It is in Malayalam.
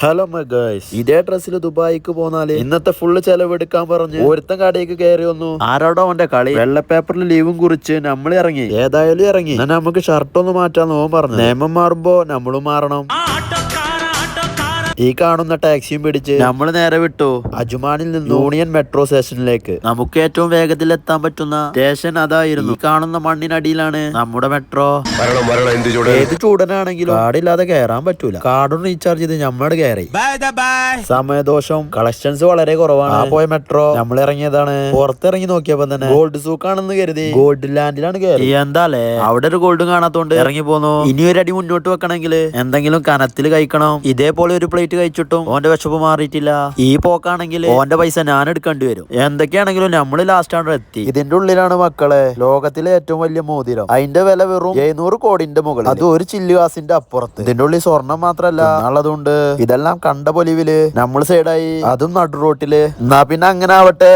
ഹലോ മൈ ഗൈസ്, ഇതേ ഡ്രസ്സിൽ ദുബായിക്ക് പോന്നാല് ഇന്നത്തെ ഫുള്ള് ചെലവെടുക്കാൻ പറഞ്ഞു ഒരുത്തൻ കടയിലേക്ക് കയറി വന്നു. ആരോടോ അവന്റെ കളി. വെള്ള പേപ്പറിൽ ലീവും കുറിച്ച് നമ്മൾ ഇറങ്ങി. ഏതായാലും ഇറങ്ങി. എന്നാൽ നമുക്ക് ഷർട്ട് ഒന്ന് മാറ്റാന്ന് ഓൻ പറഞ്ഞു. നിയമം മാറുമ്പോ നമ്മളും മാറണം. ഈ കാണുന്ന ടാക്സിയും പിടിച്ച് നമ്മൾ നേരെ വിട്ടു അജ്മാനിൽ നിന്ന് യൂണിയൻ മെട്രോ സ്റ്റേഷനിലേക്ക്. നമുക്ക് ഏറ്റവും വേഗത്തിൽ എത്താൻ പറ്റുന്ന സ്റ്റേഷൻ അതായിരുന്നു. ഈ കാണുന്ന മണ്ണിനടിയിലാണ് നമ്മുടെ മെട്രോ. ഏത് ചൂടനാണെങ്കിലും കാർഡില്ലാതെ കയറാൻ പറ്റൂല. കാർഡും റീചാർജ് ചെയ്ത് നമ്മൾ കയറി. സമയദോഷം, കളക്ഷൻസ് വളരെ കുറവാണ്. പോയ മെട്രോ നമ്മൾ ഇറങ്ങിയതാണ്. പുറത്തിറങ്ങി നോക്കിയപ്പോ തന്നെ ഗോൾഡ് സൂക്കാണെന്ന് കരുതി ഗോൾഡ് ലാൻഡിലാണ് കയറി. എന്താലേ അവിടെ ഒരു ഗോൾഡും കാണാത്തോണ്ട് ഇറങ്ങി പോന്നു. ഇനി ഒരു അടി മുന്നോട്ട് വെക്കണമെങ്കിൽ എന്തെങ്കിലും കനത്തിൽ കഴിക്കണം. ഇതേപോലെ ഒരു പ്ലേറ്റ് കഴിച്ചിട്ടും ഓന്റെ വിശപ്പ് മാറിയിട്ടില്ല. ഈ പോക്കാണെങ്കിൽ ഓന്റെ പൈസ ഞാൻ എടുക്കേണ്ടി വരും. എന്തൊക്കെയാണെങ്കിലും നമ്മള് ലാസ്റ്റ് ആണ് എത്തി. ഇതിന്റെ ഉള്ളിലാണ് മക്കളെ ലോകത്തിലെ ഏറ്റവും വലിയ മോതിരം. അതിന്റെ വില വെറും 700 കോടിന്റെ മുകളിൽ. അത് ഒരു ചില്ല് കാസിന്റെ അപ്പുറത്ത്. ഇതിന്റെ ഉള്ളിൽ സ്വർണം മാത്രല്ല ഉള്ളതുകൊണ്ട്. ഇതെല്ലാം കണ്ട പൊലിവില് നമ്മൾ സൈഡായി, അതും നടു റോട്ടില്. എന്നാ പിന്നെ അങ്ങനെ ആവട്ടെ.